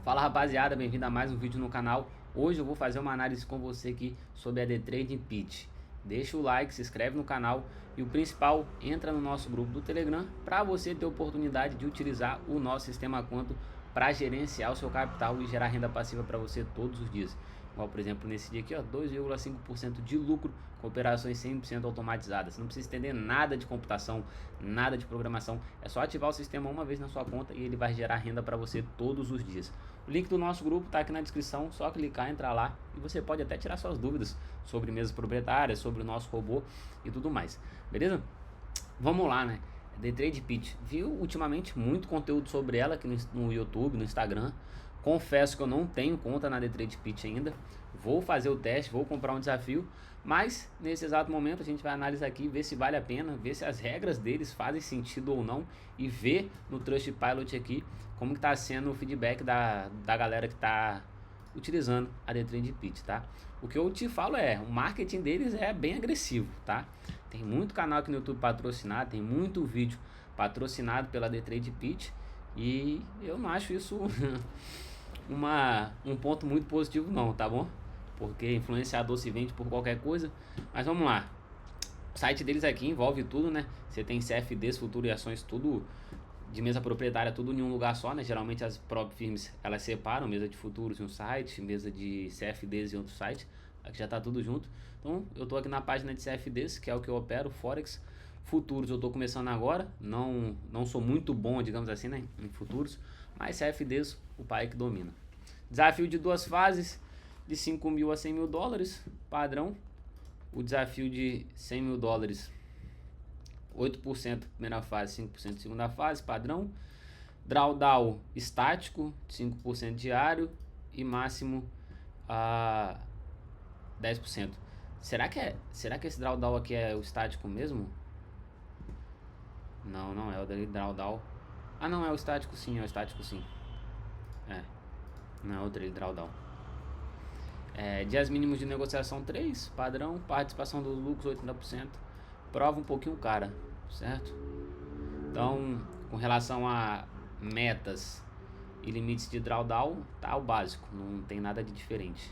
Fala rapaziada, bem-vindo a mais um vídeo no canal. Hoje eu vou fazer uma análise com você aqui sobre a The Trading Peach. Deixa o like, se inscreve no canal e o principal, entra no nosso grupo do Telegram para você ter oportunidade de utilizar o nosso sistema Quanto para gerenciar o seu capital e gerar renda passiva para você todos os dias. Igual, por exemplo, nesse dia aqui, ó, 2,5% de lucro com operações 100% automatizadas. Você não precisa entender nada de computação, nada de programação. É só ativar o sistema uma vez na sua conta e ele vai gerar renda para você todos os dias. O link do nosso grupo está aqui na descrição, só clicar, entrar lá e você pode até tirar suas dúvidas sobre mesas proprietárias, sobre o nosso robô e tudo mais. Beleza? Vamos lá, né? The Trade Peach. Viu ultimamente muito conteúdo sobre ela aqui no YouTube, no Instagram. Confesso que eu não tenho conta na The Trade Peach ainda. Vou fazer o teste, vou comprar um desafio. Mas nesse exato momento a gente vai analisar aqui, ver se vale a pena, ver se as regras deles fazem sentido ou não. E ver no Trustpilot aqui como que está sendo o feedback da galera que está utilizando a The Trade Peach, tá? O que eu te falo é, o marketing deles é bem agressivo, tá? Tem muito canal aqui no YouTube patrocinado, tem muito vídeo patrocinado pela The Trade Peach e eu não acho isso um ponto muito positivo não, tá bom? Porque influenciador se vende por qualquer coisa, mas vamos lá. O site deles aqui envolve tudo, né? Você tem CFDs, futuro e ações, tudo de mesa proprietária, tudo em um lugar só, né? Geralmente as prop firms, elas separam mesa de futuros em um site, mesa de CFDs em outro site. Aqui já tá tudo junto. Então, eu tô aqui na página de CFDs, que é o que eu opero, Forex. Futuros eu tô começando agora, não sou muito bom, digamos assim, né, em futuros, mas CFDs, o pai que domina. Desafio de duas fases, de 5 mil a 100 mil dólares, padrão. O desafio de 100 mil dólares, 8% primeira fase, 5% segunda fase, padrão. Drawdown estático, 5% diário e máximo a 10%. Será que esse drawdown aqui é o estático mesmo? Não, não é o drawdown. Ah, não, é o estático sim, é o estático sim. É, não é o daily drawdown. Dias mínimos de negociação 3, padrão, participação dos lucros 80%, prova um pouquinho cara, certo? Então, com relação a metas e limites de drawdown, tá o básico, não tem nada de diferente.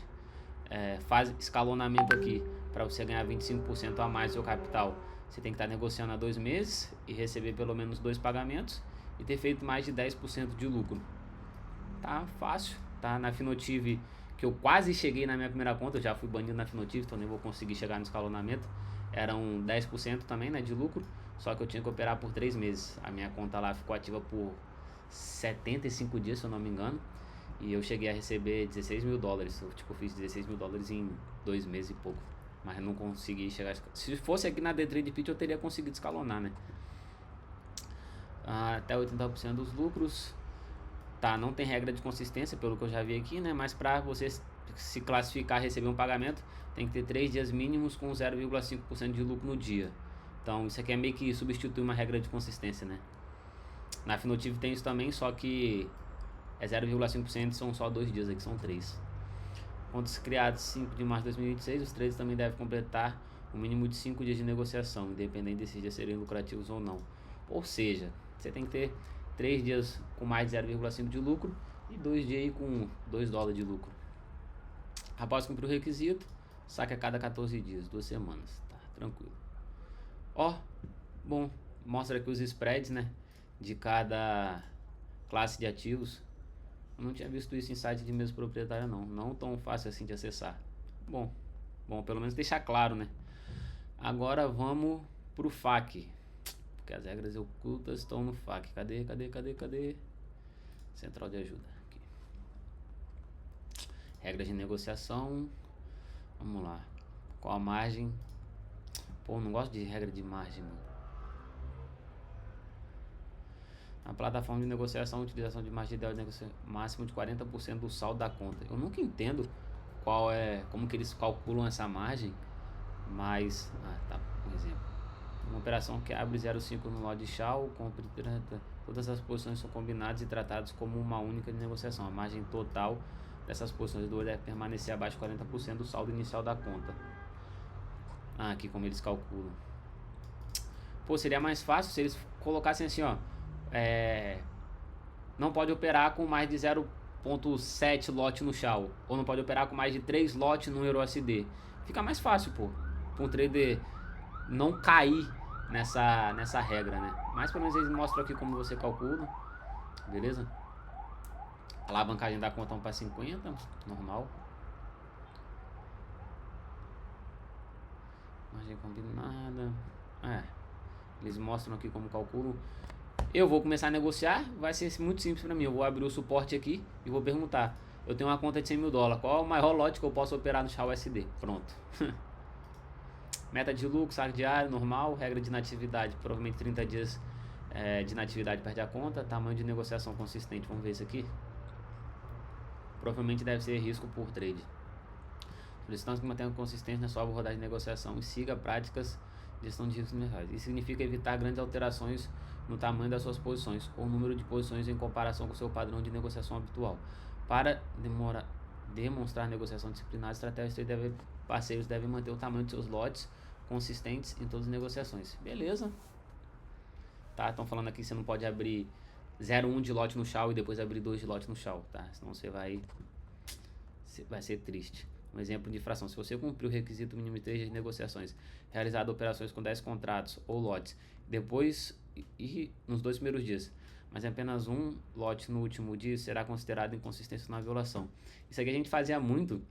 Faz escalonamento aqui para você ganhar 25% a mais do seu capital. Você tem que estar negociando há 2 meses e receber pelo menos 2 pagamentos e ter feito mais de 10% de lucro. Tá fácil, tá? Na Finotive, que eu quase cheguei na minha primeira conta, eu já fui banido na Finotive, então nem vou conseguir chegar no escalonamento. Eram 10% também, né, de lucro, só que eu tinha que operar por 3 meses. A minha conta lá ficou ativa por 75 dias, se eu não me engano. E eu cheguei a receber 16 mil dólares. Eu fiz 16 mil dólares em 2 meses e pouco. Mas não consegui chegar. Se fosse aqui na The Trade Peach, eu teria conseguido escalonar, né? Até 80% dos lucros. Tá, não tem regra de consistência, pelo que eu já vi aqui, né? Mas para você se classificar, receber um pagamento, tem que ter 3 dias mínimos com 0,5% de lucro no dia. Então, isso aqui é meio que substitui uma regra de consistência, né? Na Finotive tem isso também, só que é 0,5%, são só 2 dias aqui, são 3. Contas criadas 5 de março de 2026, os traders também devem completar o mínimo de 5 dias de negociação, independente desses dias serem lucrativos ou não. Ou seja, você tem que ter 3 dias com mais de 0,5 de lucro e 2 dias aí com 2 dólares de lucro. Após cumprir o requisito, saque a cada 14 dias, 2 semanas, tá tranquilo. Ó, bom, mostra aqui os spreads, né, de cada classe de ativos. Eu não tinha visto isso em site de mesa proprietária não tão fácil assim de acessar. Bom, pelo menos deixar claro, né. Agora vamos pro FAQ, porque as regras ocultas estão no FAQ. Cadê? Central de ajuda. Aqui. Regras de negociação. Vamos lá. Qual a margem? Pô, não gosto de regra de margem, mano. Na plataforma de negociação, utilização de margem ideal de negociação máximo de 40% do saldo da conta. Eu nunca entendo como que eles calculam essa margem, mas tá, por exemplo, uma operação que abre 0,5 no lote de Shell, todas as posições são combinadas e tratadas como uma única de negociação. A margem total dessas posições deve permanecer abaixo de 40% do saldo inicial da conta. Aqui como eles calculam. Pô, seria mais fácil se eles colocassem assim, ó, não pode operar com mais de 0.7 lote no Shao, ou não pode operar com mais de 3 lotes no EURUSD. Fica mais fácil, pô, para um trader não cair nessa regra, né? Mas pelo menos eles mostram aqui como você calcula, beleza? A alavancagem da conta 1 para 50, normal. Margem combinada. Eles mostram aqui como calculo. Eu vou começar a negociar, vai ser muito simples para mim. Eu vou abrir o suporte aqui e vou perguntar: eu tenho uma conta de 100 mil dólares, qual é o maior lote que eu posso operar no Shao USD? Pronto. Meta de lucro, saque diário, normal. Regra de inatividade, provavelmente 30 dias de inatividade perde a conta. Tamanho de negociação consistente, vamos ver isso aqui. Provavelmente deve ser risco por trade. Solicitamos que mantenha consistência na sua rodada de negociação e siga práticas de gestão de riscos no mercado. Isso significa evitar grandes alterações no tamanho das suas posições ou número de posições em comparação com o seu padrão de negociação habitual. Para demonstrar negociação disciplinada, estratégias parceiros devem manter o tamanho de seus lotes consistentes em todas as negociações. Beleza. Tá, estão falando aqui que você não pode abrir 0,1 de lote no Shao e depois abrir 2 de lote no Shao, tá? Senão você vai ser triste. Um exemplo de fração: se você cumprir o requisito mínimo de 3 negociações, realizar operações com 10 contratos ou lotes, depois e nos 2 primeiros dias, mas apenas um lote no último dia, será considerado inconsistência na violação. Isso aqui a gente fazia muito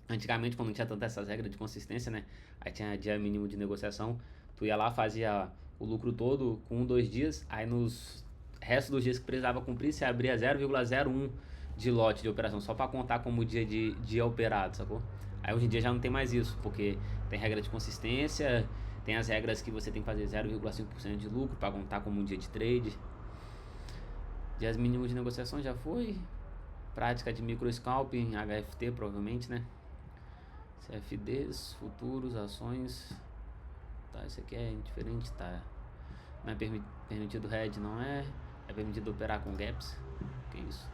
antigamente, quando não tinha tantas essas regras de consistência, né? Aí tinha dia mínimo de negociação, tu ia lá, fazia o lucro todo com 2 dias, aí nos restos dos dias que precisava cumprir, você abria 0,01 de lote de operação, só para contar como dia operado, sacou? Aí hoje em dia já não tem mais isso, porque tem regra de consistência, tem as regras que você tem que fazer 0,5% de lucro para contar como um dia de trade. Dias mínimos de negociação já foi. Prática de micro scalping, HFT provavelmente, né? CFDs, futuros, ações. Tá, isso aqui é indiferente, tá? Não é permitido hedge, não é? É permitido operar com gaps. Que isso?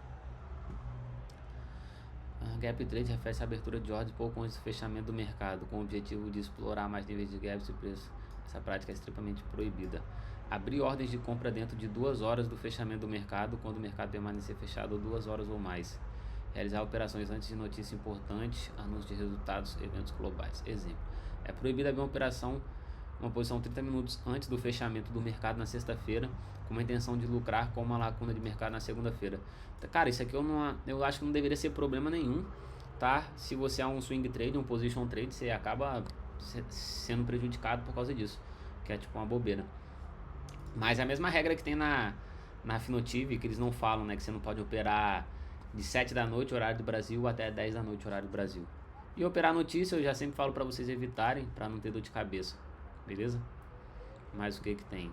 Gap trade refere-se à abertura de ordens pouco antes do fechamento do mercado, com o objetivo de explorar mais níveis de gaps e preço. Essa prática é extremamente proibida. Abrir ordens de compra dentro de 2 horas do fechamento do mercado, quando o mercado permanecer fechado 2 horas ou mais. Realizar operações antes de notícia importante, anúncio de resultados, eventos globais. Exemplo: é proibido abrir uma posição 30 minutos antes do fechamento do mercado na sexta-feira, com a intenção de lucrar com uma lacuna de mercado na segunda-feira. Cara, isso aqui eu acho que não deveria ser problema nenhum, tá? Se você é um swing trade, um position trade, você acaba sendo prejudicado por causa disso, que é tipo uma bobeira. Mas é a mesma regra que tem na Finotive, que eles não falam, né? Que você não pode operar de 7 da noite, horário do Brasil, até 10 da noite, horário do Brasil. E operar notícia eu já sempre falo para vocês evitarem, para não ter dor de cabeça, beleza? Mas o que tem?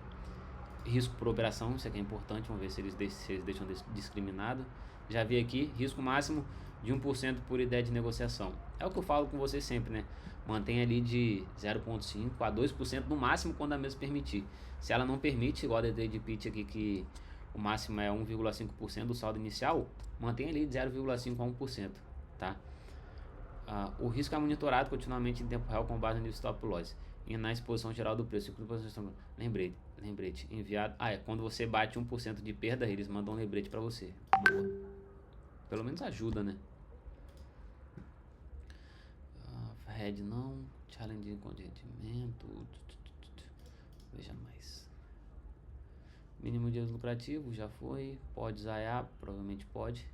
Risco por operação, isso aqui é importante, vamos ver se eles deixam discriminado. Já vi aqui, risco máximo de 1% por ideia de negociação. É o que eu falo com vocês sempre, né? Mantém ali de 0,5% a 2% no máximo quando a mesa permitir. Se ela não permite, igual a trade pitch aqui, que o máximo é 1,5% do saldo inicial, mantém ali de 0,5% a 1%, tá? O risco é monitorado continuamente em tempo real com base no stop loss e na exposição geral do preço. Lembrete enviado. É quando você bate 1% de perda, eles mandam um lembrete para você. Boa. Pelo menos ajuda, né? Red não. Challenge com rendimento. Veja mais. Mínimo de lucrativo já foi. Pode zaiar, provavelmente pode.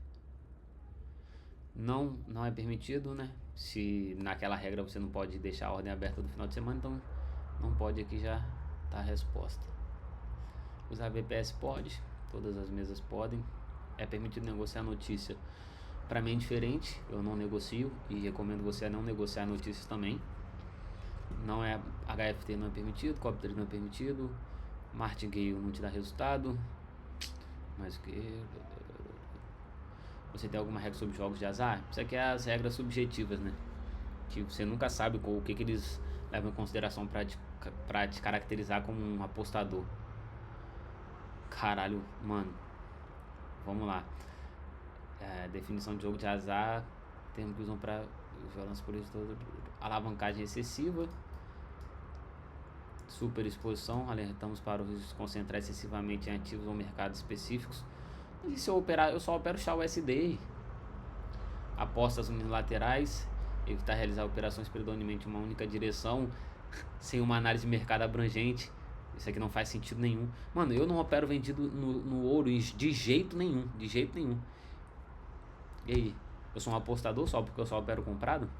Não é permitido, né? Se naquela regra você não pode deixar a ordem aberta no final de semana, então não pode. Aqui já tá a resposta. Usar BPS pode, todas as mesas podem. É permitido negociar notícia. Para mim é diferente, eu não negocio e recomendo você a não negociar notícias também. Não é HFT, não é permitido, Cop3 não é permitido, Martingale não te dá resultado. Mas o que? Você tem alguma regra sobre jogos de azar? Isso aqui é as regras subjetivas, né? Que você nunca sabe o que eles levam em consideração para te caracterizar como um apostador. Caralho, mano. Vamos lá. Definição de jogo de azar. Termo que usam para violência política. Alavancagem excessiva. Superexposição. Alertamos para o risco de se concentrar excessivamente em ativos ou mercados específicos. E se eu operar, eu só opero chá USD. Apostas unilaterais, evitar realizar operações predominantemente em uma única direção, sem uma análise de mercado abrangente. Isso aqui não faz sentido nenhum. Mano, eu não opero vendido no ouro de jeito nenhum, de jeito nenhum. E aí, eu sou um apostador só porque eu só opero comprado?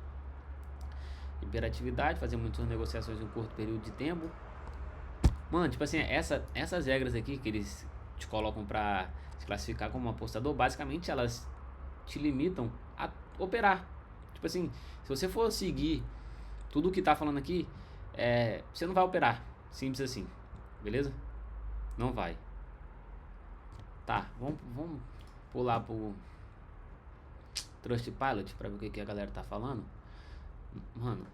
Hiperatividade, fazer muitas negociações em um curto período de tempo. Mano, tipo assim, essas regras aqui que eles te colocam pra se classificar como um apostador, basicamente elas te limitam a operar. Tipo assim, se você for seguir tudo o que tá falando aqui, você não vai operar. Simples assim, beleza? Não vai. Tá, vamos pular pro Trustpilot pra ver o que a galera tá falando. Mano,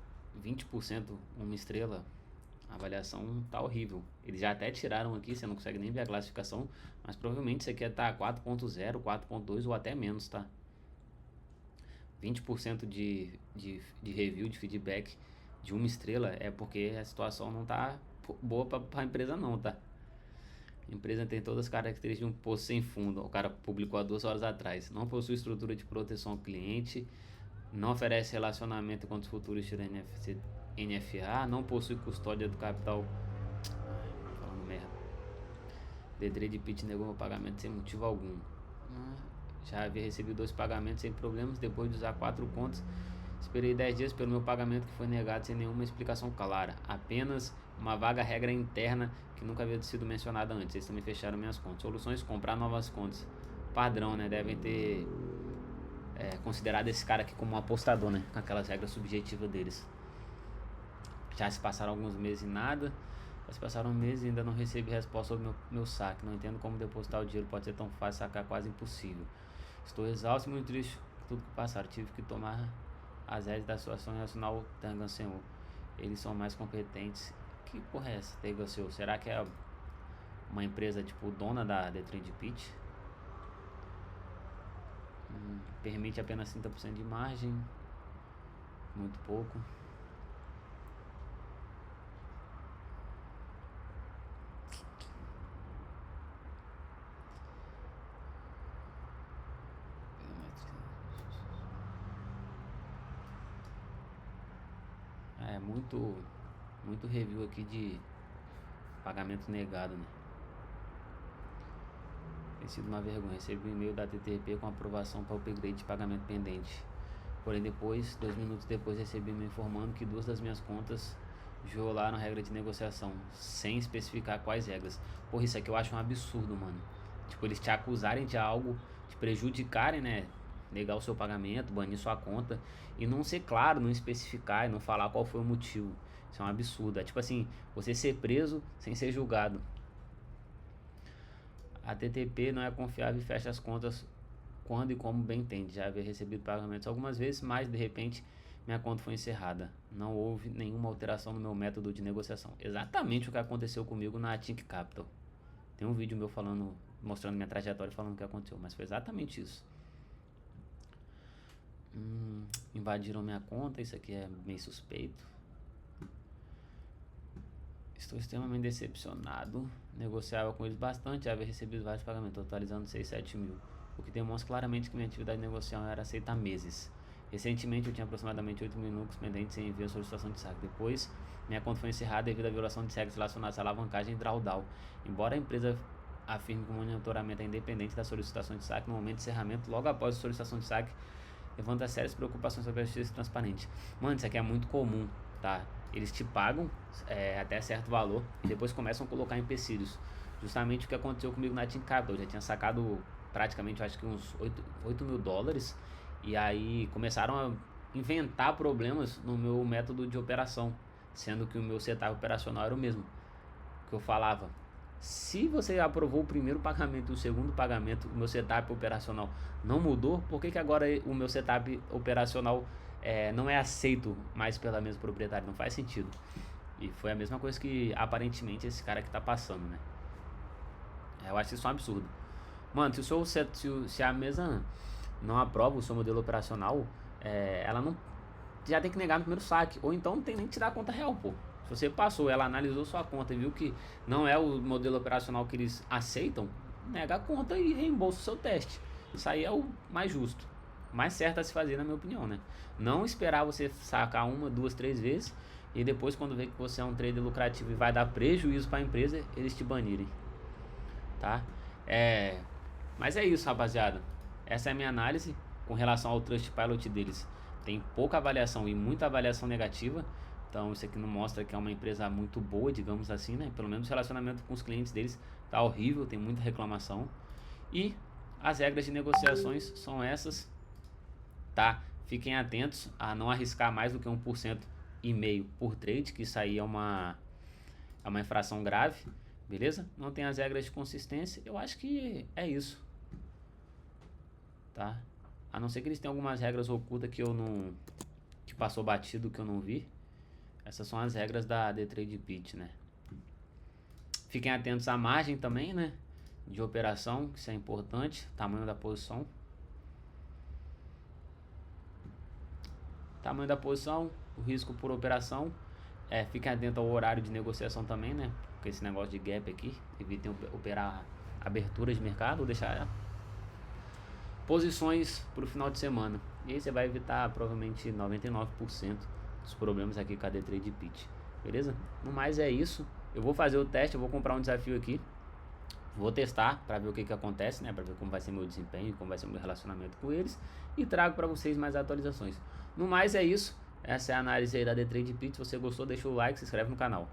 20% uma estrela, a avaliação tá horrível. Eles já até tiraram aqui, você não consegue nem ver a classificação, mas provavelmente isso aqui tá 4.0, 4.2 ou até menos, tá? 20% de review, de feedback de uma estrela é porque a situação não tá boa pra empresa não, tá? A empresa tem todas as características de um poço sem fundo. O cara publicou há 2 horas atrás. Não possui estrutura de proteção ao cliente. Não oferece relacionamento com os futuros estilo NFA. Não possui custódia do capital. Falando merda. The Trade Pitch negou meu pagamento sem motivo algum. Já havia recebido 2 pagamentos sem problemas. Depois de usar 4 contas, esperei 10 dias pelo meu pagamento que foi negado sem nenhuma explicação clara. Apenas uma vaga regra interna que nunca havia sido mencionada antes. Eles também fecharam minhas contas. Soluções: comprar novas contas. Padrão, né? Devem ter considerado esse cara aqui como um apostador, né? Com aquelas regras subjetivas deles. Já se passaram alguns meses e nada. Já se passaram meses e ainda não recebi resposta sobre meu saque. Não entendo como depositar o dinheiro pode ser tão fácil, sacar quase impossível. Estou exausto e muito triste com tudo que passaram. Tive que tomar as rédeas da situação relacional ao Tangan Senhor. Eles são mais competentes. Que porra é essa, Tangan Senhor? Será que é uma empresa tipo dona da The Trade Pitch? Permite apenas 30% de margem. Muito pouco. Muito review aqui de pagamento negado, né? Tem sido uma vergonha. Recebi um e-mail da TTP com aprovação para upgrade de pagamento pendente. Porém depois, 2 minutos depois, recebi me informando que 2 das minhas contas violaram a regra de negociação, sem especificar quais regras. Porra, isso aqui eu acho um absurdo, mano. Tipo, eles te acusarem de algo, te prejudicarem, né? Negar o seu pagamento, banir sua conta e não ser claro, não especificar e não falar qual foi o motivo. Isso é um absurdo. É tipo assim, você ser preso sem ser julgado. A TTP não é confiável e fecha as contas quando e como bem entende. Já havia recebido pagamentos algumas vezes, mas de repente minha conta foi encerrada. Não houve nenhuma alteração no meu método de negociação. Exatamente o que aconteceu comigo na Think Capital. Tem um vídeo meu falando, mostrando minha trajetória, falando o que aconteceu, mas foi exatamente isso. Invadiram minha conta, isso aqui é meio suspeito. Estou extremamente decepcionado. Negociava com eles bastante, já havia recebido vários pagamentos, totalizando 6, 7 mil. O que demonstra claramente que minha atividade negocial era aceita há meses. Recentemente eu tinha aproximadamente 8 mil núcleos pendentes sem envio a solicitação de saque. Depois, minha conta foi encerrada devido à violação de regras relacionadas à alavancagem e drawdown. Embora a empresa afirme que o monitoramento é independente da solicitação de saque, no momento de encerramento, logo após a solicitação de saque, levanta sérias preocupações sobre a justiça transparente. Mano, isso aqui é muito comum, tá? Eles te pagam até certo valor e depois começam a colocar empecilhos. Justamente o que aconteceu comigo na Think Capital. Eu já tinha sacado praticamente, acho que uns 8 mil dólares. E aí começaram a inventar problemas no meu método de operação, sendo que o meu setup operacional era o mesmo. Que eu falava, se você aprovou o primeiro pagamento e o segundo pagamento, o meu setup operacional não mudou, por que agora o meu setup operacional não é aceito mais pela mesma proprietária? Não faz sentido. E foi a mesma coisa que aparentemente esse cara que tá passando, né? Eu acho isso um absurdo. Mano, se a mesa não aprova o seu modelo operacional, ela não já tem que negar no primeiro saque, ou então não tem nem que tirar a conta real, pô. Se você passou, ela analisou sua conta e viu que não é o modelo operacional que eles aceitam, nega a conta e reembolsa o seu teste. Isso aí é o mais justo, mais certo a se fazer, na minha opinião, né? Não esperar você sacar uma, duas, três vezes e depois, quando vê que você é um trader lucrativo e vai dar prejuízo para a empresa, eles te banirem, tá? Mas é isso, rapaziada. Essa é a minha análise com relação ao Trustpilot deles. Tem pouca avaliação e muita avaliação negativa. Então isso aqui não mostra que é uma empresa muito boa, digamos assim, né? Pelo menos o relacionamento com os clientes deles tá horrível, tem muita reclamação. E as regras de negociações são essas, tá? Fiquem atentos a não arriscar mais do que 1,5% por trade, que isso aí é uma infração grave, beleza? Não tem as regras de consistência. Eu acho que é isso, tá? A não ser que eles tenham algumas regras ocultas que eu não... que passou batido, que eu não vi. Essas são as regras da Dtrade Pit, né? Fiquem atentos à margem também, né? De operação, que isso é importante. Tamanho da posição. Tamanho da posição, o risco por operação. Fiquem atentos ao horário de negociação também, né? Porque esse negócio de gap aqui, evitem operar aberturas de mercado ou deixar posições para o final de semana. E aí você vai evitar provavelmente 99% dos problemas aqui com a Dtrade Pit, beleza? No mais é isso. Eu vou fazer o teste, eu vou comprar um desafio aqui. Vou testar para ver o que acontece, né? Para ver como vai ser meu desempenho, como vai ser meu relacionamento com eles. E trago para vocês mais atualizações. No mais é isso. Essa é a análise aí da Dtrade Pit. Se você gostou, deixa o like, se inscreve no canal.